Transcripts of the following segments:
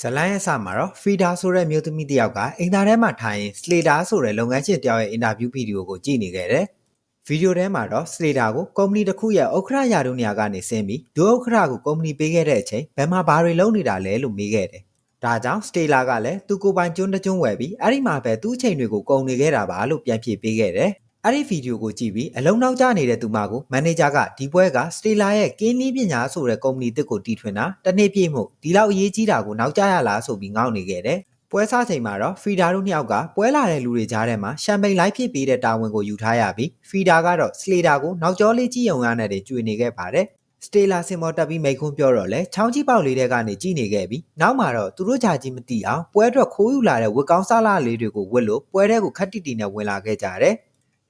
ဇလိုင်းရဲ့အစမှာတော့ Frida ဆိုတဲ့မျိုးသမီးတစ်ယောက်ကအိမ်သားထဲမှာထိုင်ရင် Slater ဆိုတဲ့လုပ်ငန်းရှင်တစ်ယောက်ရဲ့အင်တာဗျူးဗီဒီယိုကိုကြည့်နေခဲ့တယ်။ဗီဒီယိုထဲမှာတော့ Slater ကိုကုမ္ပဏီတစ်ခုရဲ့ဥက္ကဋ္ဌရာထူးနေရာကနေဆင်းပြီးဒုဥက္ကဋ္ဌကိုကုမ္ပဏီပေးခဲ့တဲ့အချိန်ဘယ်မှာဘာတွေလုပ်နေတာလဲလို့မေးခဲ့တယ်။ဒါကြောင့် Slater ကလည်းသူကိုပိုင်ကျွန်းတစ်ကျွန်းဝယ်ပြီးအဲ့ဒီမှာပဲသူ့အချိန်တွေကိုကုန်နေခဲ့တာပါလို့ပြန်ဖြေပေးခဲ့တယ်။အဲ့ဒီဗီဒီယိုကိုကြည့်ပြီးအလုံးနောက်ကျနေတဲ့သူမကိုမန်နေဂျာကဒီပွဲက Slater ရဲ့ကင်းနည်းပညာဆိုတဲ့ကုမ္ပဏီတစ်ကိုတီထွင်တာတစ်နှစ်ပြည့်မှုဒီလောက်အရေးကြီးတာကိုနောက်ကျရလားဆိုပြီးငေါ့နေခဲ့တယ်။ပွဲစားချိန်မှာတော့ Frida တို့နှစ်ယောက်ကပွဲလာတဲ့လူတွေကြားထဲမှာရှမ်ပိန်လိုက်ဖြစ်ပေးတဲ့တာဝန်ကိုယူထားရပြီး Frida ကတော့ Slater ကိုနောက်ကျောလေးကြည့်ုံရတဲ့ကြွေနေခဲ့ပါတယ်။ Stella စင်မော်တက်ပြီးမိတ်ခွန်းပြောတော့လဲချောင်းကြီးပေါက်လေးတဲ့ကနေကြည်နေခဲ့ပြီးနောက်မှာတော့သူတို့ဂျာကြီးမသိအောင်ပွဲအတွက်ခိုးယူလာတဲ့ဝက်ကောင်းစားလာလေးတွေကိုဝက်လို့ပွဲထဲကိုခက်တီတီနဲ့ဝင်လာခဲ့ကြတယ်။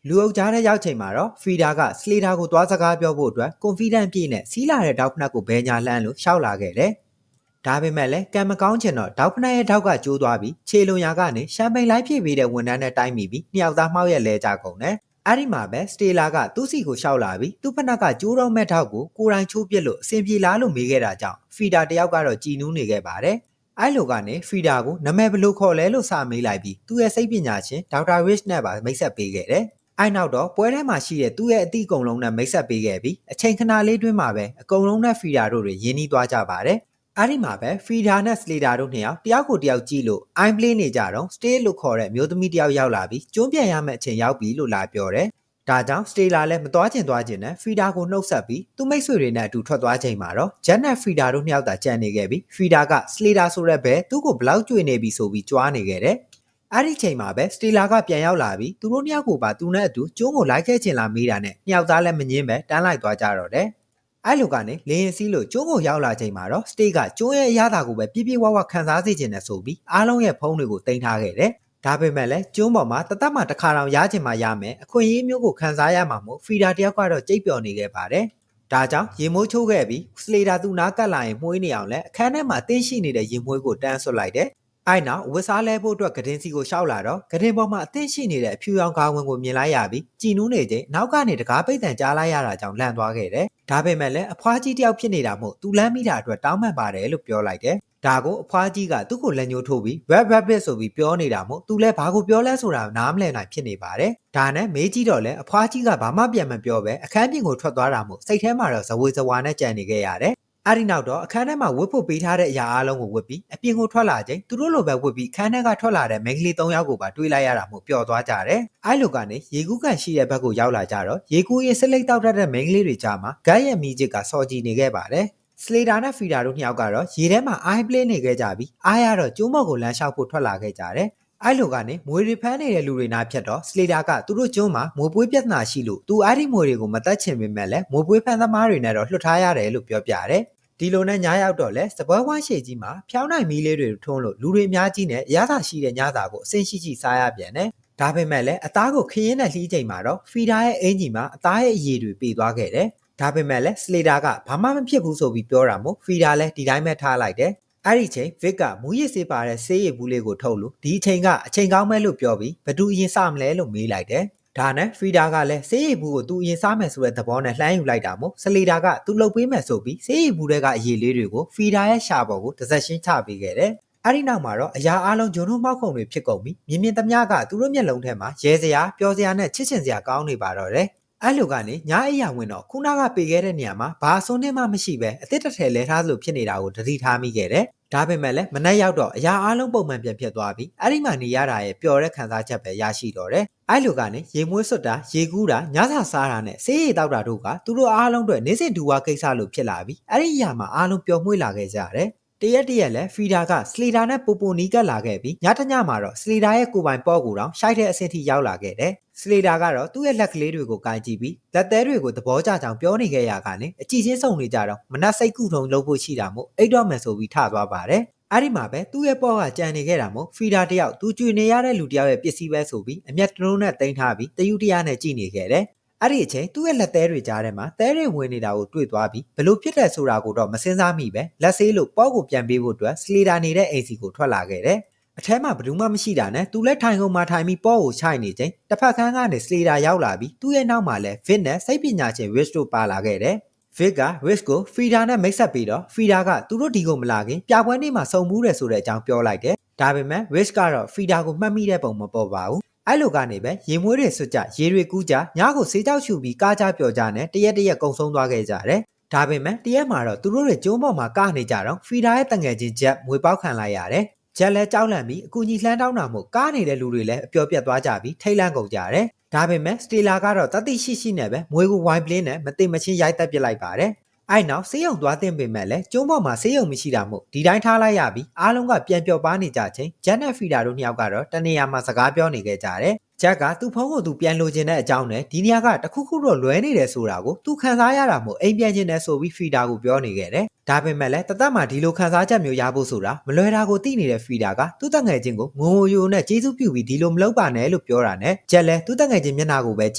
လူအုပ်ကြားထဲရောက်ချိန်မှာတော့ Frida က Slater ကိုသွားစကားပြောဖို့အတွက် confident ပြည့်နဲ့စီးလာတဲ့တောက်ဖနက်ကိုဘဲညာလှမ်းလို့ရှောက်လာခဲ့တယ်။ဒါပေမဲ့လည်းကံမကောင်းချင်တော့တောက်ဖနက်ရဲ့ထောက်ကကျိုးသွားပြီးခြေလွန်ရာကနေရှမ်ပိန်လိုက်ဖြည့်ပေးတဲ့ဝန်ထမ်းနဲ့တိုက်မိပြီးနှစ်ယောက်သားမှောက်ရက်လဲကြကုန်တယ်။အဲ့ဒီမှာပဲ Stella ကသူ့စီကိုရှောက်လာပြီးသူ့ဖနက်ကကျိုးတော့မဲ့ထောက်ကိုကိုယ်တိုင်ချိုးပစ်လို့အဆင်ပြေလားလို့မေးခဲ့တာကြောင့် Frida တယောက်ကတော့ကြည်နူးနေခဲ့ပါတယ်။အဲ့လိုကနေ Frida ကိုနာမည်ဘယ်လိုခေါ်လဲလို့စမေးလိုက်ပြီးသူ့ရဲ့စိတ်ပညာရှင်ဒေါက်တာ Rich နဲ့ပါမိတ်ဆက်ပေးခဲ့တယ်။အဲ့နောက်တော့ပွဲထဲမှာရှိတဲ့သူ့ရဲ့အသည့်အကုန်လုံးနဲ့မိတ်ဆက်ပေးခဲ့ပြီးအချိန်ခဏလေးတွင်းမှာပဲအကုန်လုံးနဲ့ Frida တို့တွေရင်းနှီးသွားကြပါတယ်။အဲ့ဒီမှာပဲ Frida နဲ့ Slater တို့နှစ်ယောက်တယောက်ကိုတယောက်ကြည့်လို့ I'm play နေကြတော့ Stay လို့ခေါ်တဲ့မျိုးသမီးတယောက်ရောက်လာပြီးကျွန်းပြန်ရမယ့်အချိန်ရောက်ပြီလို့လာပြောတယ်။ဒါကြောင့် Stella လည်းမသွားချင်နဲ့ Frida ကိုနှုတ်ဆက်ပြီးသူ့မိတ်ဆွေတွေနဲ့အတူထွက်သွားချိန်မှာတော့ Jet နဲ့ Frida တို့နှစ်ယောက်သာကြံနေခဲ့ပြီး Frida က Slater ဆိုတဲ့ဘဲသူ့ကိုဘလောက်ကြွေနေပြီဆိုပြီးကြွားနေခဲ့တယ်။အဲ့ဒီချိန်မှာပဲ Stella ကပြန်ရောက်လာပြီးသူတို့နှစ်ယောက်ကိုပါသူနဲ့အတူကျွန်းကိုလိုက်ခဲ့ချင်လာမေးတာနဲ့နှစ်ယောက်သားလည်းမငင်းပဲတန်းလိုက်သွားကြတော့တယ်။အဲ့လိုကနေလေရင်စီးလို့ကျွန်းကိုရောက်လာချိန်မှာတော့ Stay ကကျွန်းရဲ့အရသာကိုပဲပြပြဝဝခံစားစေချင်တယ်ဆိုပြီးအားလုံးရဲ့ဖုန်းတွေကိုတင်ထားခဲ့တယ်။ဒါပေမဲ့လည်းကျွန်းပေါ်မှာတသက်မှတစ်ခါတောင်ရချင်မှရမယ်အခွင့်အရေးမျိုးကိုခံစားရမှာမို့ Frida တယောက်ကတော့ကြိတ်ပျော်နေခဲ့ပါတယ်။ဒါကြောင့်ရေမိုးချိုးခဲ့ပြီး Slater သူနားကပ်လာရင်မှုေးနေအောင်လဲအခန်းထဲမှာတင်းရှိနေတဲ့ရေမွှေးကိုတန်းဆွတ်လိုက်တယ်။အဲ့နောက်ဝစ်စားလဲဖို့အတွက်ကတင်စီကိုရှောက်လာတော့ကတင်ပေါ်မှာအသင့်ရှိနေတဲ့အဖြူရောင်ခေါင်းဝင်ကိုမြင်လိုက်ရပြီးကြည်နူးနေချိန်နောက်ကနေတကားပိတ်တန်ကြားလိုက်ရတာကြောင့်လန့်သွားခဲ့တယ်။ဒါပေမဲ့လည်းအဖွားကြီးတယောက်ဖြစ်နေတာမို့သူလမ်းမိတာအတွက်တောင်းပန်ပါတယ်လို့ပြောလိုက်တယ်။ဒါကိုအဖွားကြီးကသူ့ကိုလက်ညှိုးထိုးပြီး rabbit ဆိုပြီးပြောနေတာမို့သူလည်းဘာကိုပြောလဲဆိုတာနားမလည်နိုင်ဖြစ်နေပါတယ်။ဒါနဲ့မေးကြည့်တော့လဲအဖွားကြီးကဘာမှပြန်မပြောပဲအခန်းပြင်ကိုထွက်သွားတာမို့စိတ်ထဲမှာတော့ဇဝေဇဝါနဲ့ကြံနေခဲ့ရတယ်။အဲ့ဒီနောက်တော့အခန်းထဲမှာဝတ်ဖို့ပေးထားတဲ့အရာအလုံးကိုဝတ်ပြီးအပြင်ကိုထွက်လာချိန်သူတို့လိုပဲဝတ်ပြီးခန်းထဲကထွက်လာတဲ့မိန်းကလေး၃ယောက်ကိုပါတွေးလိုက်ရတာမို့ပျော်သွားကြတယ်။အဲ့လိုကနေရေကူးကန်ရှိတဲ့ဘက်ကိုရောက်လာကြတော့ရေကူးရေးစစ်လိတ်တောက်တတ်တဲ့မိန်းကလေးတွေကြားမှာဂတ်ရဲ့မီးချစ်ကစော်ကြည်နေခဲ့ပါတယ်။ Slater နဲ့ Frida တို့နှစ်ယောက်ကတော့ရေထဲမှာ I play နေခဲ့ကြပြီးအားရတော့ကျိုးမော်ကိုလမ်းလျှောက်ဖို့ထွက်လာခဲ့ကြတယ်။အဲ့လိုကနေမွေတွေဖမ်းနေတဲ့လူတွေနားဖြတ်တော့ Slater ကသူတို့ကျွန်းမှာမွေပွေးပြဿနာရှိလို့သူအဲ့ဒီမွေတွေကိုမတတ်ချင်ပေမဲ့လည်းမွေပွေးဖမ်းသမားတွေနဲ့တော့လွှတ်ထားရတယ်လို့ပြောပြတယ်။ဒီလိုနဲ့ညရောက်တော့လဲစပွဲဝိုင်းရှည်ကြီးမှာဖျောင်းနိုင်မီးလေးတွေထွန်းလို့လူတွေအများကြီးနဲ့ရသာရှိတဲ့ညစာကိုအစင်ရှိစားရပြန်တယ်။ဒါပေမဲ့လည်းအသားကိုခရင်းနဲ့လှီးချိန်မှာတော့ Frida ရဲ့အင်ဂျီမှာအသားရဲ့အရည်တွေပေသွားခဲ့တယ်။ဒါပေမဲ့လည်း Slater ကဘာမှမဖြစ်ဘူးဆိုပြီးပြောတာမို့ Frida လည်းဒီတိုင်းပဲထားလိုက်တယ်။အဲ့ဒီချိန် Vic ကမူရစ်စေးပါတဲ့ဆေးရည်ဘူးလေးကိုထုတ်လို့ဒီအချိန်ကအချိန်ကောင်းမဲ့လို့ပြောပြီးဘသူအရင်စမလဲလို့မေးလိုက်တယ်။ဒါနဲ့ Frida ကလည်းဆေးရည်ဘူးကိုသူအရင်စားမယ်ဆိုတဲ့သဘောနဲ့လှမ်းယူလိုက်တာမို့ Slater ကသူ့လုပ်ပေးမယ်ဆိုပြီးဆေးရည်ဘူးတွေကအရည်လေးတွေကို Frida ရဲ့ရှာပေါ်ကိုတစ်စက်ရှင်းချပေးခဲ့တယ်။အဲ့ဒီနောက်မှာတော့အရာအလုံးဂျုံတို့မောက်ခုံတွေဖြစ်ကုန်ပြီးမြင်မြင်သမျှကသူတို့မျက်လုံးထဲမှာရဲစရာပျော်စရာနဲ့ချစ်ချင်စရာကောင်းနေပါတော့တယ်။အဲ့လိုကနေညအိယာဝင်တော့ခုနကပေခဲ့တဲ့နေရာမှာဘာအစွန်းနဲ့မှမရှိပဲအစ်စ်တစ်ထည်လဲထားလို့ဖြစ်နေတာကိုသတိထားမိခဲ့တယ်။ဒါပေမဲ့လည်းမနေ့ရောက်တော့အရာအလုံးပုံမှန်ပြန်ဖြစ်သွားပြီးအဲ့ဒီမှာနေရတာရဲ့ပျော်တဲ့ခံစားချက်ပဲရရှိတော့တယ်။အဲ့လိုကနေရေမွေးစွတ်တာရေကူးတာညစာစားတာနဲ့ဆေးရည်တောက်တာတို့ကသူတို့အားလုံးအတွက်နေစဉ်ဒူဝါကိစ္စလို့ဖြစ်လာပြီးအဲ့ဒီအရာမှာအားလုံးပျော်မွေ့လာခဲ့ကြတယ်။တရက်လဲ Frida က Slater နဲ့ပိုနီးကပ်လာခဲ့ပြီးညတညမှာတော့ Slater ရဲ့ကိုပိုင်ပေါ့ကိုတောင်ရှိုက်တဲ့အဆင့်ထိရောက်လာခဲ့တယ်။ Slater ကတော့သူ့ရဲ့လက်ကလေးတွေကိုကင်ကြည့်ပြီးလက်သေးတွေကိုသဘောကျကြောင်ပြောနေခဲ့ရကနေအကြည့်ချင်းစုံနေကြတော့မနက်စိတ်ကူထုံလုပ်ဖို့ရှိတာမို့အိတ်တော့မယ်ဆိုပြီးထသွားပါတယ်။အဲ့ဒီမှာပဲသူ့ရဲ့ပေါ့ကကြံနေခဲ့တာမို့ Frida တယောက်သူကြွေနေရတဲ့လူတယောက်ရဲ့ပစ္စည်းပဲဆိုပြီးအမျက်တလုံးနဲ့တင်ထားပြီးတယူတရားနဲ့ကြည့်နေခဲ့တယ်။အဲ့ဒီအချိန်သူ့ရဲ့လက်သေးတွေကြားထဲမှာသဲတွေဝင်နေတာကိုတွေ့သွားပြီးဘလို့ဖြစ်တယ်ဆိုတာကိုတော့မစင်စားမိပဲလက်ဆေးလို့ပေါ့ကိုပြန်ပေးဖို့အတွက် Slater နေတဲ့အိမ်စီကိုထွက်လာခဲ့တယ်။အထဲမှာဘယ်သူမှမရှိတာနဲ့သူလည်းထိုင်ကုန်မှာထိုင်ပြီးပေါ့ကိုချိုက်နေချိန်တစ်ဖက်ခန်းကနေ Slater ရောက်လာပြီးသူ့ရဲ့နောက်မှာလည်း Vic နဲ့စိတ်ပညာရှင် Rich တို့ပါလာခဲ့တယ်။ Vic က Rich ကို Frida နဲ့မိတ်ဆက်ပြီးတော့ Frida ကသူတို့ဒီကိုမလာခင်ပြပွဲနေ့မှာစုံမှုတယ်ဆိုတဲ့အကြောင်းပြောလိုက်တယ်ဒါပေမဲ့ Rich ကတော့ Frida ကိုမှတ်မိတဲ့ပုံမပေါ်ပါဘူးအဲ့လိုကနေပဲရေမွေးတွေဆွတ်ကြရေတွေကူးကြညကိုဆေးကြောက်ရှူပြီးကားကြပျော်ကြနဲ့တရက်ကုံဆုံးသွားခဲ့ကြတယ်ဒါပေမဲ့တရက်မှာတော့သူတို့တွေကျုံးပေါ်မှာကနေကြတော့ Frida ရဲ့တငယ်ချင်း Jack မွေပေါက်ခံလိုက်ရတယ်ဂျက်လဲကြောက်လန့်ပြီးအကူကြီးလှမ်းတောင်းတာမို့ကားနေတဲ့လူတွေလည်းအပျော်ပြတ်သွားကြပြီးထိတ်လန့်ကုန်ကြတယ်ဒါပေမဲ့စတေလာကတော့တတိရှိနဲ့ပဲမွေကိုဝိုင်းပလင်းနဲ့မသိမချင်းရိုက်တက်ပစ်လိုက်ပါတယ်အဲ့နောက်ဆေးရုံသွားတင်ပေမဲ့လည်းကျုံးပေါ်မှာဆေးရုံမရှိတာမို့ဒီတိုင်းထားလိုက်ရပြီးအားလုံးကပြန်ပျော်ပါနေကြချင်းဂျက်နဲ့ဖီတာတို့နှစ်ယောက်ကတော့တနေရာမှာစကားပြောနေခဲ့ကြတယ်ဂျက်ကသူ့ဖုန်းကိုသူပြန်လိုချင်တဲ့အကြောင်းနဲ့ဒီနေရာကတခုခုတော့လွဲနေတယ်ဆိုတာကိုသူခံစားရတာမို့အိမ်ပြန်ခြင်းနဲ့ဆိုပြီးဖီတာကိုပြောနေခဲ့တယ်ဒါပေမဲ့လည်းတသက်မှာဒီလိုခံစားချက်မျိုးရဖို့ဆိုတာမလွယ်တာကိုသိနေတဲ့ဖီတာကသူ့တငယ်ချင်းကိုငိုယိုနဲ့ကျေးဇူးပြုပြီးဒီလိုမလုပ်ပါနဲ့လို့ပြောတာနဲ့ဂျက်လည်းသူ့တငယ်ချင်းမျက်နှာကိုပဲက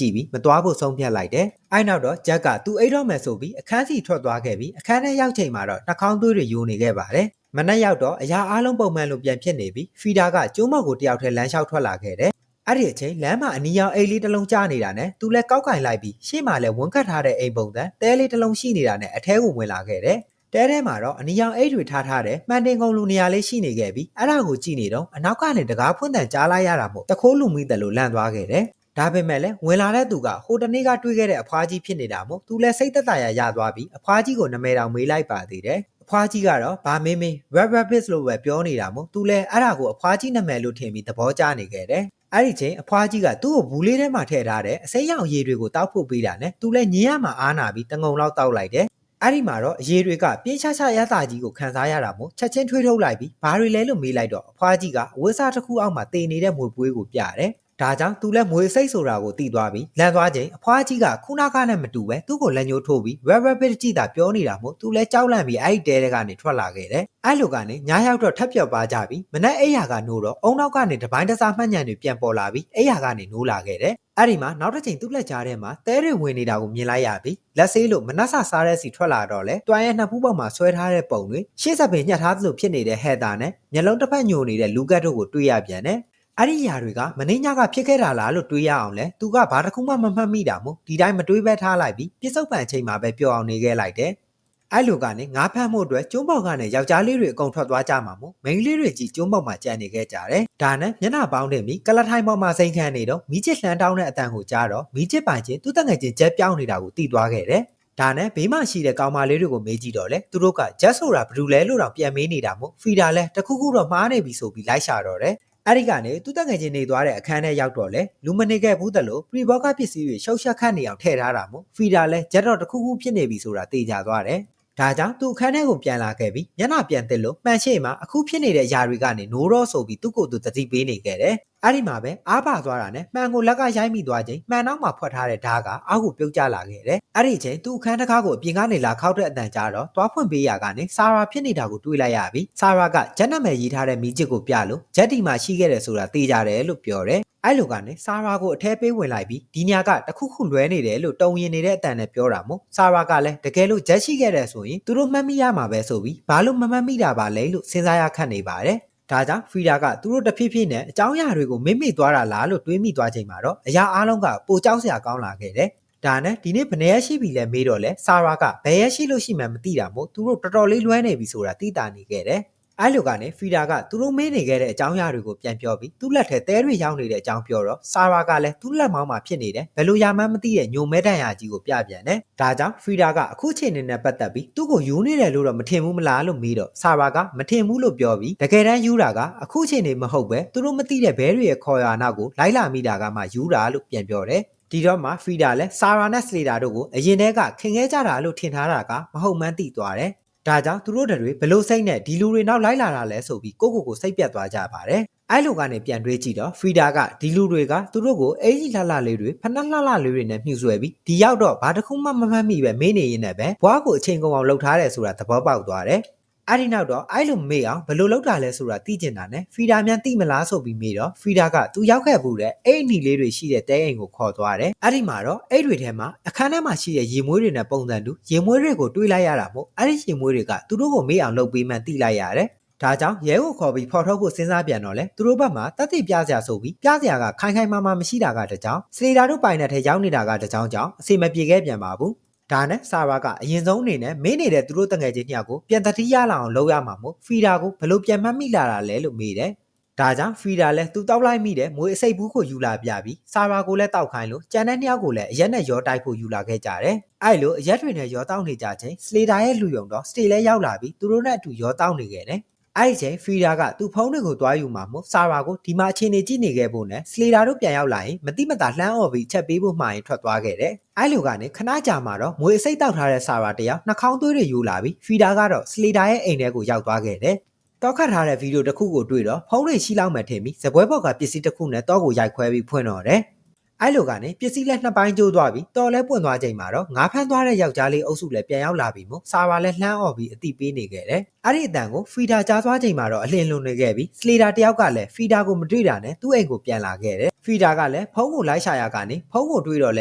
ြည့်ပြီးမသွားဖို့ဆုံးဖြတ်လိုက်တယ်အဲ့နောက်တော့ဂျက်ကသူ့အိတ်တော့မယ်ဆိုပြီးအခန်းစီထွက်သွားခဲ့ပြီးအခန်းထဲရောက်ချိန်မှာတော့နှာခေါင်းသွေးတွေယိုနေခဲ့ပါတယ်မနက်ရောက်တော့အရာအားလုံးပုံမှန်လိုပြန်ဖြစ်နေပြီးဖီတာကကျိုးမောက်ကိုတယောက်ထဲလမ်းလျှောက်ထွက်လာခဲ့တယ်အဲ့ဒီအချိန်လမ်းမှာအနီရောင်အိတ်လေးတစ်လုံးကျနေတာနဲ့သူလည်းကောက်ကင်လိုက်ပြီးရှေ့မှာလည်းဝန်းကတ်ထားတဲ့အိမ်ပုံစံတဲလေးတစ်လုံးရှိနေတာနဲ့အထဲကိုဝင်လာခဲ့တယ်တဲထဲမှာတော့အနီရောင်အိတ်တွေထားတဲ့မှန်တင်ကုန်လူနေရာလေးရှိနေခဲ့ပြီးအဲ့ဒါကိုကြည့်နေတော့အနောက်ကနေတကားဖွင့်တန်ကြားလိုက်ရတာမို့တခိုးလူမိတယ်လို့လန့်သွားခဲ့တယ်ဒါပေမဲ့လည်းဝင်လာတဲ့သူကဟိုတနေ့ကတွေ့ခဲ့တဲ့အဖွားကြီးဖြစ်နေတာမို့သူလည်းစိတ်သက်သာရသွားပြီးအဖွားကြီးကိုနာမည်တောင်မေးလိုက်ပါသေးတယ်အဖွားကြီးကတော့ဗာမင်းrabbit လို့ပဲပြောနေတာမို့သူလည်းအဲ့ဒါကိုအဖွားကြီးနာမည်လို့ထင်ပြီးသဘောကျနေခဲ့တယ်အဲ့ဒီချိန်အဖွားကြီးကသူ့ကိုဘူးလေးထဲမှာထည့်ထားတဲ့အစိမ်းရောင်ရေတွေကိုတောက်ဖို့ပေးတာနဲ့သူလည်းညင်းရမှာအားနာပြီးတငုံလောက်တောက်လိုက်တယ်အဲ့ဒီမှာတော့အရေတွေကပြင်းချရတာကြီးကိုခံစားရတာမို့ချက်ချင်းထွေးထုတ်လိုက်ပြီးဘာတွေလဲလို့မေးလိုက်တော့အဖွားကြီးကအဝတ်စားတစ်ခုအောက်မှာတေနေတဲ့မွေပွေးကိုပြတယ်ဒါကြောင့်သူလည်းမွေစိတ်ဆိုတာကိုသိသွားပြီးလန့်သွားချိန်အဖွားကြီးကခုနကနဲ့မတူပဲသူ့ကိုလက်ညှိုးထိုးပြီး rabbit ကြည့်တာပြောနေတာမို့သူလည်းကြောက်လန့်ပြီးအဲ့ဒီတဲကနေထွက်လာခဲ့တယ်အဲ့လိုကနေညရောက်တော့ထပ်ပြော့ပါကြပြီးမနက်အိယာကနိုးတော့အုံနောက်ကနေတပိုင်းတစားမှတ်ညံတွေပြန်ပေါ်လာပြီးအိယာကနေနိုးလာခဲ့တယ်အဲ့ဒီမှာနောက်တစ်ချိန်သူ့လက်ကြားထဲမှာတဲတွေဝင်နေတာကိုမြင်လိုက်ရပြီးလက်ဆေးလို့မနှက်ဆစားတဲ့စီထွက်လာတော့လေတွိုင်းရဲ့နှစ်ဖူးပေါ်မှာဆွဲထားတဲ့ပုံတွေရှေ့ဆက်ပင်ညှက်ထားသလိုဖြစ်နေတဲ့ဟဲတာနဲ့မျက်လုံးတစ်ဖက်ညိုနေတဲ့လူကတ်တို့ကိုတွေ့ရပြန်တယ်အဲ့ဒီຢာတွေကမင်းညကဖြစ်ခဲ့တာလားလို့တွေးရအောင်လဲသူကဘာတစ်ခုမှမမှတ်မိတာမို့ဒီတိုင်းမတွေးပဲထားလိုက်ပြီးပြစ္ဆုတ်ပံအချိန်မှာပဲပျော်အောင်နေခဲ့လိုက်တယ်အဲ့လိုကနေငါးဖမ်းမှုအတွက်ကျုံးပေါက်ကနေယောက်ျားလေးတွေအကုန်ထွက်သွားကြမှာမို့မိန်းကလေးတွေကြီးကျုံးပေါက်မှာကြံနေခဲ့ကြတယ်ဒါနဲ့မျက်နှာပေါင်းတင်ပြီးကလထိုင်ပေါ်မှာစိန်ခံနေတော့မီးချစ်လှမ်းတောင်းတဲ့အတန်ကိုကြားတော့မီးချစ်ပိုင်ချင်းသူ့တငယ်ချင်းဂျက်ပြောင်းနေတာကိုသိသွားခဲ့တယ်ဒါနဲ့ဘေးမှာရှိတဲ့ကောင်မလေးတွေကိုမေးကြည့်တော့လေသူတို့ကဂျက်ဆိုတာဘယ်သူလဲလို့တော့ပြန်မေးနေတာမို့ဖီတာလဲတခုခုတော့မှားနေပြီဆိုပြီးလိုက်ရှာတော့တယ်အဲ့ဒီကနေသူ့တငယ်ချင်းနေသွားတဲ့အခန်းထဲရောက်တော့လေလူမနေခဲ့ဘူးတလို့ပရီဘောကပစ္စည်းတွေရှုပ်ရှက်ခတ်နေအောင်ထည့်ထားတာမို့ဖီတာလဲဂျက်တော့တခုခုဖြစ်နေပြီဆိုတာသိကြသွားတယ်ဒါကြောင့်သူ့အခန်းထဲကိုပြန်လာခဲ့ပြီးမျက်နှာပြန်တက်လို့မှန်ရှိမှအခုဖြစ်နေတဲ့အရာတွေကနေနိုးတော့ဆိုပြီးသူ့ကိုယ်သူတတိပေးနေခဲ့တယ်အဲ့ဒီမှာပဲအားပါသွားတာနဲ့မှန်ကိုလက်ကရိုက်မိသွားချိန်မှန်နောက်မှာဖွက်ထားတဲ့ဓာတ်ကအောက်ကိုပြုတ်ကျလာခဲ့တယ်အဲ့ဒီချိန်သူ့အခန်းတကားကိုအပြင်ကနေလာခောက်တဲ့အတန်ကြားတော့သွားဖွင့်ပေးရကနေဆာရာဖြစ်နေတာကိုတွေးလိုက်ရပြီးဆာရာကဂျက်နံမယ်ရေးထားတဲ့မီးချစ်ကိုပြလို့ဂျက်ဒီမှာရှိခဲ့တယ်ဆိုတာသိကြတယ်လို့ပြောတယ်အဲ့လိုကနေဆာရာကိုအထဲပေးဝင်လိုက်ပြီးဒီညကတခုခုလွဲနေတယ်လို့တုံရင်နေတဲ့အတန်နဲ့ပြောတာမို့ဆာရာကလည်းတကယ်လို့ဂျက်ရှိခဲ့တယ်ဆိုရင်သူတို့မှတ်မိရမှာပဲဆိုပြီးဘာလို့မမှတ်မိတာပါလဲလို့စဉ်းစားရခက်နေပါတယ်ဒါကြောင့်ဖီတာကသူတို့တဖြည်းဖြည်းနဲ့အကြောင်းအရာတွေကိုမေ့မိသွားတာလားလို့တွေးမိသွားချိန်မှာတော့အရာအားလုံးကပိုကြောက်စရာကောင်းလာခဲ့တယ်ဒါနဲ့ဒီနေ့ဘယ်နှရက်ရှိပြီလဲမေးတော့လဲဆာရာကဘယ်ရက်ရှိလို့ရှိမှမသိတာမို့သူတို့တော်တော်လေးလွဲနေပြီဆိုတာသိတာနေခဲ့တယ်အဲ့လိုကနေဖီတာကသူတို့မေးနေခဲ့တဲ့အကြောင်းအရာတွေကိုပြန်ပြောပြီးသူ့လက်ထဲတဲတွေရောက်နေတဲ့အကြောင်းပြောတော့ဆာရာကလည်းသူ့လက်မောင်းမှာဖြစ်နေတယ်ဘယ်လိုရမှန်းမသိတဲ့ညိုမဲတန်ရာကြီးကိုပြပြန်တယ်ဒါကြောင့်ဖီတာကအခုချိန်နေနဲ့ပတ်သက်ပြီးသူ့ကိုယူနေတယ်လို့တော့မထင်ဘူးမလားလို့မေးတော့ဆာရာကမထင်ဘူးလို့ပြောပြီးတကယ်တမ်းယူတာကအခုချိန်နေမဟုတ်ပဲသူတို့မသိတဲ့ဘဲတွေရဲ့ခေါ်ရနောက်ကိုလိုက်လာမိတာကမှယူတာလို့ပြန်ပြောတယ်ဒီတော့မှဖီတာလည်းဆာရာနဲ့စလေတာတို့ကိုအရင်တည်းကခင်ခဲ့ကြတာလို့ထင်ထားတာကမဟုတ်မှန်းသိသွားတယ်ဒါကြောင့်သူတို့တွေဘလို့စိတ်နဲ့ဒီလူတွေနောက်လိုက်လာတာလဲဆိုပြီးကိုစိတ်ပြတ်သွားကြပါတယ်အဲ့လိုကနေပြန်တွေးကြည့်တော့ဖီတာကဒီလူတွေကသူတို့ကိုအေးကြီးလှလှလေးတွေဖနှက်လှလှလေးတွေနဲ့မြှူဆွဲပြီးဒီရောက်တော့ဘာတစ်ခုမှမမှတ်မိပဲမေးနေရင်းနဲ့ပဲဘွားကိုအချိန်ကုန်အောင်လှုပ်ထားတယ်ဆိုတာသဘောပေါက်သွားတယ်အဲ့ဒီနောက်တော့အဲ့လိုမေးအောင်ဘလို့လောက်တာလဲဆိုတာသိကျင်တာနဲ့ဖီတာမြန်သိမလားဆိုပြီးမေးတော့ဖီတာကသူရောက်ခဲ့ဘူးတဲ့အဲ့အနီလေးတွေရှိတဲ့တဲအိမ်ကိုခေါ်သွားတယ်အဲ့ဒီမှာတော့အဲ့တွေထဲမှာအခန်းထဲမှာရှိတဲ့ရေမွေးတွေနဲ့ပုံစံတူရေမွေးတွေကိုတွေးလိုက်ရတာမို့အဲ့ဒီရေမွေးတွေကသူတို့ကိုမေးအောင်လုပ်ပေးမှန်းသိလိုက်ရတယ်ဒါကြောင့်ရဲကိုခေါ်ပြီးဖော်ထုတ်ဖို့စဉ်းစားပြန်တော့လေသူတို့ဘက်မှာတသက်ပြစရာဆိုပြီးပြစရာကခိုင်ခိုင်မာမာမရှိတာကတကြောင်စလေတာတို့ပိုင်တဲ့ထဲရောက်နေတာကတကြောင်ကြောင့်အစီမပြေခဲ့ပြန်ပါဘူး ဒါနဲ့ဆာရာကအရင်ဆုံးအနေနဲ့မင်းနေတဲ့သူတို့တငယ်ချင်းနှစ်ယောက်ကိုပြန်တတိယလာအောင်လုပ်ရမှာမို့ဖီဒါကိုဘလို့ပြန်မှတ်မိလာတာလဲလို့မေးတယ်ဒါကြောင့်ဖီဒါလည်းသူတောက်လိုက်မိတဲ့မွေအစိပ်ဘူးကိုယူလာပြပြီးဆာရာကိုလည်းတောက်ခိုင်းလို့ကြံတဲ့နှစ်ယောက်ကိုလည်းအရက်နဲ့ရောတိုက်ဖို့ယူလာခဲ့ကြတယ်အဲ့လိုအရက်တွေနဲ့ရောတောက်နေကြချင်းစလေတာရဲ့လူယုံတော့စတေလည်းရောက်လာပြီးသူတို့နဲ့အတူရောတောက်နေခဲ့တယ်အဲ့ဒီချိန်ဖီဒါကသူ့ဖုန်းတွေကိုတွားယူမှာမို့ဆာရာကိုဒီမှာအခြေအနေကြည့်နေခဲ့ဖို့နဲ့စလေတာတို့ပြန်ရောက်လာရင်မတိမတာလှမ်းអော်ပြီးချက်ပေးဖို့မှာရင်ထွက်သွားခဲ့တယ်အဲ့လိုကနေခဏကြာမှာတော့မွေအစိပ်တောက်ထားတဲ့ဆာရာတယောက်နှာခေါင်းသွေးတွေယူလာပြီးဖီဒါကတော့စလေတာရဲ့အိမ်ထဲကိုရောက်သွားခဲ့တယ်တောက်ခတ်ထားတဲ့ဗီဒီယိုတစ်ခုကိုတွေ့တော့ဖုန်းတွေရှိလောက်မှထင်ပြီးဇပွဲဘော်ကပစ္စည်းတစ်ခုနဲ့တော့ကိုရိုက်ခွဲပြီးဖွင့်တော့တယ်အဲ့လိုကနေပစ္စည်းလက်နှစ်ပိုင်းကျိုးသွားပြီးတော်လဲပွင့်သွားချိန်မှာတော့ငါးဖမ်းသွားတဲ့ယောက်ျားလေးအုပ်စုလည်းပြန်ရောက်လာပြီးမို့ဆာရာလည်းလှမ်းអော်ပြီးအတိပေးနေခဲ့တယ်အဲ့ဒီအတန်ကိုဖီဒါကြားသွားချိန်မှာတော့အလင်းလွန်နေခဲ့ပြီးစလေတာတယောက်ကလည်းဖီဒါကိုမတွေ့တာနဲ့သူ့အိမ်ကိုပြန်လာခဲ့တယ်ဖီဒါကလည်းဖုန်းကိုလိုက်ရှာရကနေဖုန်းကိုတွေ့တော့လ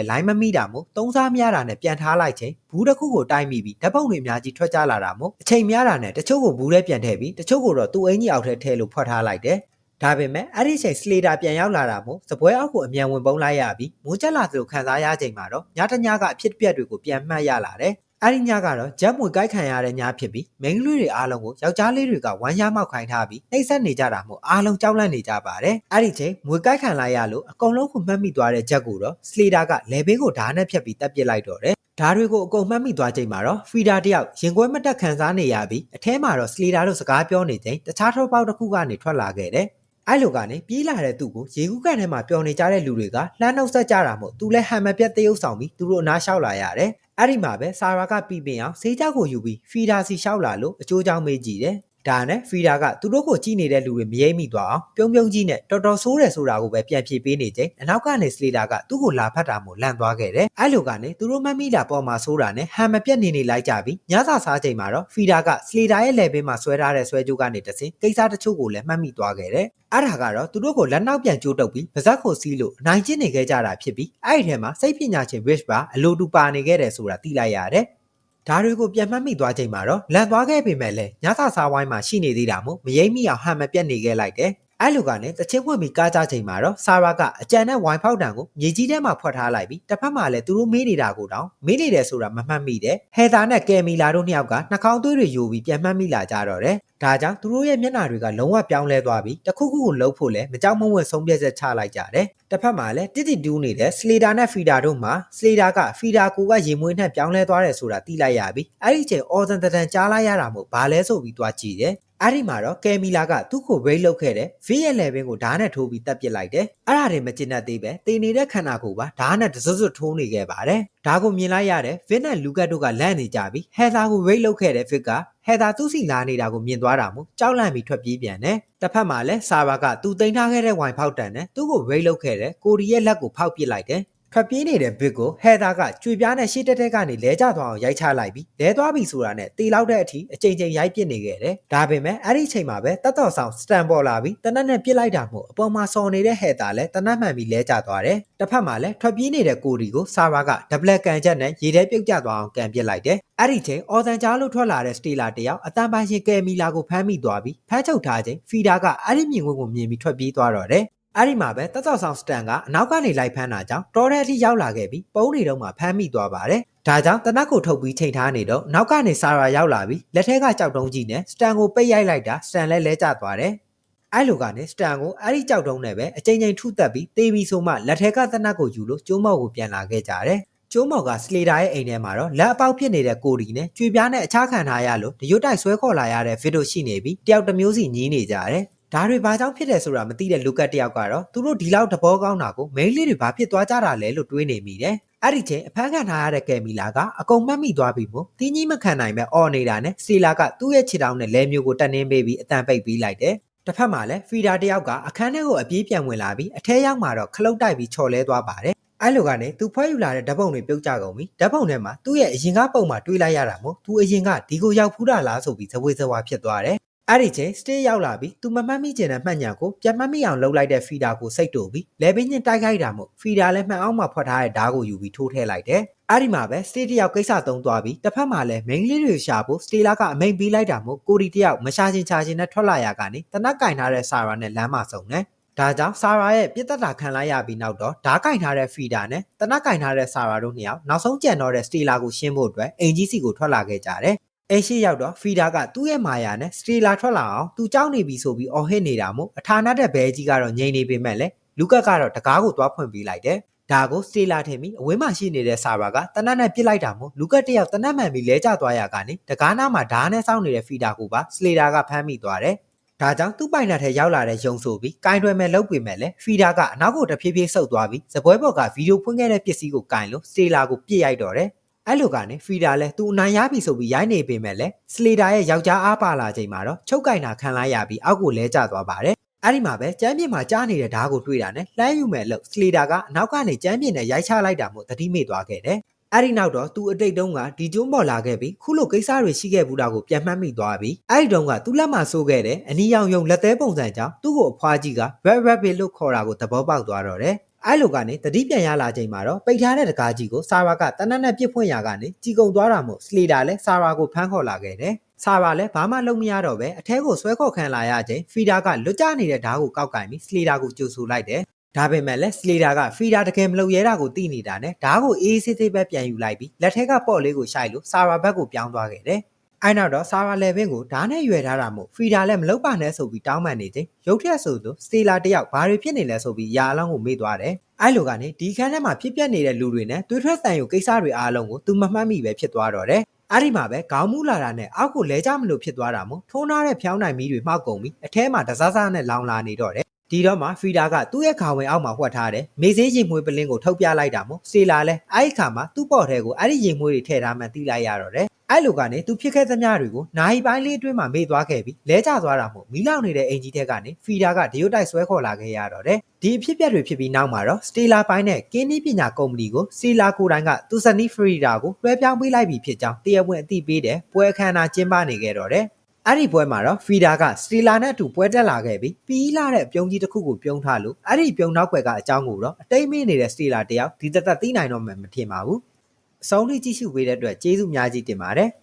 ဲလိုင်းမမိတာမို့သုံးစားမရတာနဲ့ပြန်ထားလိုက်ချိန်ဘူးတစ်ခုကိုတိုက်မိပြီးဓာတ်ပုံတွေအများကြီးထွက်ကြလာတာမို့အချိန်များတာနဲ့တချို့ကိုဘူးထဲပြန်ထည့်ပြီးတချို့ကိုတော့သူ့အင်ကြီးအောက်ထဲထည့်လို့ဖွက်ထားလိုက်တယ်ဒါပေမဲ့အဲ့ဒီချိန်စလေတာပြန်ရောက်လာတာမို့စပွဲအောက်ကိုအမြန်ဝင်ပုံးလိုက်ရပြီးမိုးကျလာသလိုခံစားရချိန်မှာတော့ညတညကအဖြစ်အပျက်တွေကိုပြန်မှတ်ရလာတယ်အဲ့ဒီညကတော့ဂျက်မွေကိုက်ခံရတဲ့ညဖြစ်ပြီးမိန်းကလေးတွေအားလုံးကိုယောက်ျားလေးတွေကဝမ်းရမောက်ခိုင်းထားပြီးနှိပ်စက်နေကြတာမို့အားလုံးကြောက်လန့်နေကြပါတယ်အဲ့ဒီချိန်မွေကိုက်ခံလိုက်ရလို့အကုန်လုံးကိုမှတ်မိသွားတဲ့ဂျက်ကိုတော့စလေတာကလေဘေးကိုဓာတ်နဲ့ဖြတ်ပြီးတပ်ပစ်လိုက်တော့တယ်ဓာတ်တွေကိုအကုန်မှတ်မိသွားချိန်မှာတော့ဖီဒါတယောက်ရင်ခွဲမတက်ခံစားနေရပြီးအထဲမှာတော့စလေတာတို့စကားပြောနေချိန်တခြားထောပေါက်တစ်ခုကနေထွက်လာခဲ့တယ်အဲ့လိုကနေပြေးလာတဲ့သူ့ကိုရေကူးကန်ထဲမှာပျော်နေကြတဲ့လူတွေကလှမ်းနှုတ်ဆက်ကြတာမို့သူလည်းဟန်မပြတ်တရုပ်ဆောင်ပြီးသူတို့အနားလျှောက်လာရတယ်အဲ့ဒီမှာပဲဆာရာကပြီးပင်အောင်ဆေးကြောက်ကိုယူပြီးဖီဒါစီလျှောက်လာလို့အကျိုးကြောင့်မေးကြည့်တယ်ဒါနဲ့ဖီဒါကသူတို့ကိုကြည့်နေတဲ့လူတွေမရိပ်မိသွားအောင်ပြုံးပြုံးကြီးနဲ့တော်တော်ဆိုးတယ်ဆိုတာကိုပဲပြန်ဖြေပေးနေချိန်အနောက်ကနေစလေတာကသူ့ကိုလာဖတ်တာမို့လန့်သွားခဲ့တယ်အဲ့လိုကနေသူတို့မမိလာပေါ်မှာဆိုးတာနဲ့ဟန်မပြတ်နေလိုက်ကြပြီးညစာစားချိန်မှာတော့ဖီဒါကစလေတာရဲ့လက်ဘေးမှာဆွဲထားတဲ့ဆွဲကြိုးကနေတဆင်ကိစ္စတချို့ကိုလည်းမှတ်မိသွားခဲ့တယ်အဲ့ဒါကတော့သူတို့ကိုလက်နောက်ပြန်ကျိုးတုပ်ပြီးပါဇက်ကိုစီးလို့အနိုင်ကျင့်နေခဲ့ကြတာဖြစ်ပြီးအဲ့ဒီထဲမှာစိတ်ပညာရှင် Rich ပါအလိုတူပါနေခဲ့တယ်ဆိုတာသိလိုက်ရတယ်ဒါတွေကိုပြန်မှတ်မိသွားချိန်မှာတော့လန့်သွားခဲ့ပေမဲ့လည်းညစာစားဝိုင်းမှာရှိနေသေးတာမို့မရိပ်မိအောင်ဟန်မပြတ်နေခဲ့လိုက်တယ်အဲ့လိုကနေတချင်းဖွင့်ပြီးကားကြချိန်မှာတော့ဆာရာကအကြံနဲ့ဝိုင်ဖောက်တံကိုမြေကြီးထဲမှာဖွက်ထားလိုက်ပြီးတစ်ဖက်မှာလည်းသူတို့မေးနေတာကိုတောင်မေးနေတယ်ဆိုတာမမှတ်မိတယ်ဟဲသာနဲ့ကယ်မီလာတို့နှစ်ယောက်ကနှာခေါင်းသွေးတွေယိုပြီးပြန်မှတ်မိလာကြတော့တယ်ဒါကြောင့်သူတို့ရဲ့မျက်နှာတွေကလုံးဝပြောင်းလဲသွားပြီးတခုခုကိုလှုပ်ဖို့လည်းမကြောက်မဝဲဆုံးဖြတ်ချက်ချလိုက်ကြတယ်တစ်ဖက်မှာလည်းတစ်တူးနေတဲ့စလေတာနဲ့ဖီဒါတို့မှာစလေတာကဖီဒါကိုကရေမွေးနဲ့ပြောင်းလဲသွားတယ်ဆိုတာသိလိုက်ရပြီးအဲ့ဒီချိန်အော်ဇန်တန်ကြားလိုက်ရတာမို့ဘာလဲဆိုပြီးသွားကြည့်တယ်အဲ့ဒီမှာတော့ကယ်မီလာကသူ့ကိုရိတ်လုတ်ခဲ့တဲ့ဗီရဲ့လေဘင်းကိုဓာတ်နဲ့ထိုးပြီးတပ်ပစ်လိုက်တယ်အဲ့ဒါတွေမကျင်တတ်သေးပဲတင်နေတဲ့ခန္ဓာကိုယ်ပါဓာတ်နဲ့တစွတ်စွတ်ထိုးနေခဲ့ပါတယ်ဒါကိုမြင်လိုက်ရတဲ့ဗစ်နဲ့လူကတ်တို့ကလန့်နေကြပြီးဟဲသာကိုရိတ်လုတ်ခဲ့တဲ့ဗစ်ကဟဲသာသူ့စီလာနေတာကိုမြင်သွားတာမို့ကြောက်လန့်ပြီးထွက်ပြေးပြန်တယ်တစ်ဖက်မှာလည်းဆာဘာကသူတင်ထားခဲ့တဲ့ဝိုင်ဖောက်တန်နဲ့သူ့ကိုရိတ်လုတ်ခဲ့တဲ့ကိုရီရဲ့လက်ကိုဖောက်ပစ်လိုက်တယ်ထွက်ပြေးနေတဲ့ဘစ်ကိုဟဲသာကကြွေပြားနဲ့ရှေ့တက်ကနေလဲကျသွားအောင်ရိုက်ချလိုက်ပြီးလဲသွားပြီဆိုတာနဲ့တေလောက်တဲ့အထိအချိန်ချင်းရိုက်ပစ်နေခဲ့တယ်။ဒါပေမဲ့အဲ့ဒီချိန်မှာပဲတတ်တော်ဆောင်စတန်ပေါ်လာပြီးတနက်နဲ့ပစ်လိုက်တာမို့အပေါ်မှာစော်နေတဲ့ဟဲသာလည်းတနက်မှန်ပြီးလဲကျသွားတယ်။တစ်ဖက်မှာလည်းထွက်ပြေးနေတဲ့ကိုရီကိုဆာရာကဒဘလက်ကန်ချက်နဲ့ရေထဲပြုတ်ကျသွားအောင်ကန်ပစ်လိုက်တယ်။အဲ့ဒီချိန်အော်ဇန်ကြားလို့ထွက်လာတဲ့စတေလာတယောက်အတန်ပိုင်ရှင်ကယ်မီလာကိုဖမ်းမိသွားပြီးဖမ်းချုပ်ထားချိန်ဖီဒါကအဲ့ဒီမြင်ကွင်းကိုမြင်ပြီးထွက်ပြေးသွားတော့တယ်။အဲ့ဒီမှာပဲတက်တော်ဆောင်စတန်ကအနောက်ကနေလိုက်ဖမ်းတာကြောင့်တော်တဲ့အထိရောက်လာခဲ့ပြီးပုံးနေတော့မှဖမ်းမိသွားပါတယ်။ဒါကြောင့်တနက်ကိုထုတ်ပြီးချိန်ထားနေတော့နောက်ကနေဆာရာရောက်လာပြီးလက်ထဲကကြောက်တုံးကြီးနဲ့စတန်ကိုပိတ်ရိုက်လိုက်တာစတန်လည်းလဲကျသွားတယ်။အဲ့လိုကနေစတန်ကိုအဲ့ဒီကြောက်တုံးနဲ့ပဲအချိန်ချင်းထုတက်ပြီးတေးပြီးဆိုမှလက်ထဲကတနက်ကိုယူလို့ကျိုးမောက်ကိုပြန်လာခဲ့ကြတယ်။ကျိုးမောက်ကစလေတာရဲ့အိမ်ထဲမှာတော့လက်အပေါက်ဖြစ်နေတဲ့ကိုရီနဲ့ကြွေပြားနဲ့အခြားခံထားရလို့တရွတ်တိုက်ဆွဲခေါ်လာရတဲ့ဗီဒိုရှိနေပြီးတယောက်တစ်မျိုးစီညီးနေကြတယ်။ဒါတွေဘာကြောင့်ဖြစ်တယ်ဆိုတာမသိတဲ့လူကတ်တယောက်ကတော့သူတို့ဒီလောက်တဘောကောင်းတာကိုမိန်းလေးတွေဘာဖြစ်သွားကြတာလဲလို့တွေးနေမိတယ်။အဲ့ဒီချိန်အဖမ်းခံထားရတဲ့ကယ်မီလာကအကုန်မှတ်မိသွားပြီးမို့တင်းကြီးမခံနိုင်ပဲအော်နေတာနဲ့စတီလာကသူ့ရဲ့ခြေထောက်နဲ့လဲမျိုးကိုတက်နှင်းပေးပြီးအတန်ပိတ်ပြီးလိုက်တယ်။တစ်ဖက်မှာလည်းဖီဒါတယောက်ကအခန်းထဲကိုအပြေးပြန်ဝင်လာပြီးအထဲရောက်မှာတော့ခလုတ်တိုက်ပြီးချော်လဲသွားပါတယ်။အဲ့လိုကနေသူဖွဲယူလာတဲ့ဓာတ်ပုံတွေပြုတ်ကျကုန်ပြီးဓာတ်ပုံထဲမှာသူ့ရဲ့အရင်ကပုံမှာတွေးလိုက်ရတာမို့သူအရင်ကဒီကိုရောက်ဖူးတာလားဆိုပြီးဇဝေဇဝါဖြစ်သွားတယ်။အဲ့ဒီချိန်စတေးရောက်လာပြီးသူမမှတ်မိကျင်တဲ့မှတ်ညာကိုပြန်မှတ်မိအောင်လှုပ်လိုက်တဲ့ဖီဒါကိုစိတ်တူပြီးလဲပင်းချင်းတိုက်ခိုက်တာမို့ဖီဒါလည်းမှန်အောင်မှဖွက်ထားတဲ့ဓာတ်ကိုယူပြီးထိုးထည့်လိုက်တယ်။အဲ့ဒီမှာပဲစတေးတယောက်ကိစ္စသုံးသွားပြီးတစ်ဖက်မှာလည်းမိန်းကလေးတွေရှာဖို့စတေးလာကအမိန်ပေးလိုက်တာမို့ကိုရီတယောက်မရှာချင်းချာချင်းနဲ့ထွက်လာရကနေတနက်ကင်ထားတဲ့ဆာရာနဲ့လမ်းမှာဆုံတယ် ဒါကြောင့်ဆာရာရဲ့ပြစ်သက်တာခံလိုက်ရပြီးနောက်တော့ဓာတ်ကင်ထားတဲ့ဖီဒါနဲ့တနက်ကင်ထားတဲ့ဆာရာတို့နှစ်ယောက်နောက်ဆုံးကြံတော့တဲ့စတီလာကိုရှင်းဖို့အတွက်အိမ်ကြီးစီကိုထွက်လာခဲ့ကြတယ်။အိမ်ရှိရောက်တော့ဖီဒါကသူ့ရဲ့မာယာနဲ့စတီလာထွက်လာအောင်သူကြောက်နေပြီဆိုပြီးအော်ဟစ်နေတာမို့အထာဏတဲ့ဘဲကြီးကတော့ငြိမ်နေပေမဲ့လည်းလူကတ်ကတော့တကားကိုသွားဖွင့်ပေးလိုက်တယ်။ဒါကိုစတီလာထင်ပြီးအဝင်းမှာရှိနေတဲ့ဆာရာကတနက်နဲ့ပစ်လိုက်တာမို့လူကတ်တယောက်တနက်မှန်ပြီးလဲကျသွားရကနေတကားနားမှာဓာတ်နဲ့စောင်းနေတဲ့ဖီဒါကိုပါစလေဒါကဖမ်းမိသွားတယ်။ဒါကြောင့်သူ့ပိုင်နက်ထဲရောက်လာတဲ့ယုံဆိုပြီးကင်တွယ်မဲ့လုပ်ပေမဲ့လည်းဖီဒါကအနောက်ကိုတဖြည်းဖြည်းဆုတ်သွားပြီးစပွဲပေါ်ကဗီဒီယိုဖွင့်ခဲ့တဲ့ပစ္စည်းကိုကင်လို့စတေလာကိုပြစ်ရိုက်တော့တယ်။အဲ့လိုကနေဖီဒါလည်းသူအနိုင်ရပြီဆိုပြီးရိုက်နေပေမဲ့လည်းစလေဒါရဲ့ယောက်ျားအားပါလာချိန်မှာတော့ချုပ်ကင်တာခံလိုက်ရပြီးအောက်ကိုလဲကျသွားပါတယ်။အဲ့ဒီမှာပဲကျမ်းပြင်မှာကြားနေတဲ့ဓာတ်ကိုတွေ့တာနဲ့လှမ်းယူမဲ့လို့စလေဒါကအနောက်ကနေကျမ်းပြင်နဲ့ရိုက်ချလိုက်တာမို့သတိမေ့သွားခဲ့တယ်။အဲ့ဒီနောက်တော့သူအတိတ်တုန်းကဒီကျွန်းပေါ်လာခဲ့ပြီးခုလိုကိစ္စတွေရှိခဲ့ဘူးတာကိုပြန်မှတ်မိသွားပြီးအဲ့ဒီတုန်းကသူ့လက်မှာဆိုးခဲ့တဲ့အနီရောင်ယုံလက်သေးပုံစံကြောင့်သူ့ကိုအဖွားကြီးက red rabbit လို့ခေါ်တာကိုသဘောပေါက်သွားတော့တယ်။အဲ့လိုကနေတတိပြန်ရလာချိန်မှာတော့ပိတ်ထားတဲ့တကားကြီးကိုဆာရာကတနက်နဲ့ပြစ်ဖွင့်ရာကနေကြီးကုံသွားတာမို့စလေဒါလည်းဆာရာကိုဖမ်းခေါ်လာခဲ့တယ်။ဆာရာလည်းဘာမှလုပ်မရတော့ပဲအထဲကိုဆွဲခေါ်ခံလာရချိန်ဖီဒါကလွတ်ကျနေတဲ့ဓာတ်ကိုကောက်ကင်ပြီးစလေဒါကိုကြိုဆူလိုက်တယ်။ဒါပေမဲ့လည်းစလေဒါကဖီဒါတကယ်မလုပ်ရဲတာကိုသိနေတာနဲ့ဓာတ်ကိုအေးဆေးဆေးပဲပြန်ယူလိုက်ပြီးလက်ထက်ကပေါ့လေးကိုရှိုက်လို့ဆာရာဘက်ကိုပြောင်းသွားခဲ့တယ်။အဲ့နောက်တော့ဆာရာလေဗင်းကိုဓာတ်နဲ့ရွယ်ထားတာမို့ဖီဒါလည်းမလုပ်ပါနဲ့ဆိုပြီးတောင်းပန်နေချိန်ရုတ်တရက်ဆိုသူစတေလာတယောက်ဘာတွေဖြစ်နေလဲဆိုပြီးရာအလောင်းကိုမေ့သွားတယ်။အဲ့လိုကနေဒီခန်းထဲမှာဖြစ်ပျက်နေတဲ့လူတွေနဲ့သွေးထွက်ဆန်ရုံကိစ္စတွေအားလုံးကိုသူမမှတ်မိပဲဖြစ်သွားတော့တယ်။အဲ့ဒီမှာပဲခေါင်းမူးလာတာနဲ့အောက်ကိုလဲကြမလို့ဖြစ်သွားတာမို့ထိုးနာတဲ့ဖျောင်းနိုင်မီတွေမှောက်ကုန်ပြီးအထဲမှာတစားစားနဲ့လောင်လာနေတော့တယ်။ဒီတော့မှဖီဒါကသူ့ရဲ့ခါဝင်အောက်မှာဝှက်ထားတဲ့မေဆေးရင်မွေးပလင်းကိုထုတ်ပြလိုက်တာမို့စတေလာလည်းအဲ့ဒီခါမှာသူ့ပေါ်ထဲကိုအဲ့ဒီရင်မွေးတွေထည့်ထားမှသိလိုက်ရတော့တယ်။အဲ့လိုကနေသူဖြစ်ခဲ့သမျှတွေကိုနိုင်ပိုင်းလေးအတွင်းမှာမေ့သွားခဲ့ပြီးလဲကျသွားတာမို့မီးလောင်နေတဲ့အင်ဂျီထဲကနေဖီဒါကဒီယိုတိုက်ဆွဲခေါ်လာခဲ့ရတော့တယ်။ဒီအဖြစ်အပျက်တွေဖြစ်ပြီးနောက်မှာတော့စတေလာပိုင်းနဲ့ကင်းနီးပညာကုမ္ပဏီကိုစတေလာကိုတိုင်ကသူဇနီးဖရီဒါကိုလွှဲပြောင်းပေးလိုက်ပြီဖြစ်ကြောင်းတရားဝင်အသိပေးတဲ့ပွဲအခမ်းအနားကျင်းပနေခဲ့တော့တယ်။အဲ့ဒီပွဲမှာတော့ဖီဒါကစတီလာနဲ့အတူပွဲတက်လာခဲ့ပြီးပြီးလာတဲ့အပြုံးကြီးတစ်ခုကိုပြုံးထားလို့အဲ့ဒီပြုံးနောက်ွယ်ကအကြောင်းကိုတော့အတိတ်မေ့နေတဲ့စတီလာတယောက်ဒီတသက်သိနိုင်တော့မှမထင်ပါဘူး။အဆုံးထိကြည့်ရှုပေးတဲ့အတွက်ကျေးဇူးများကြီးတင်ပါတယ်။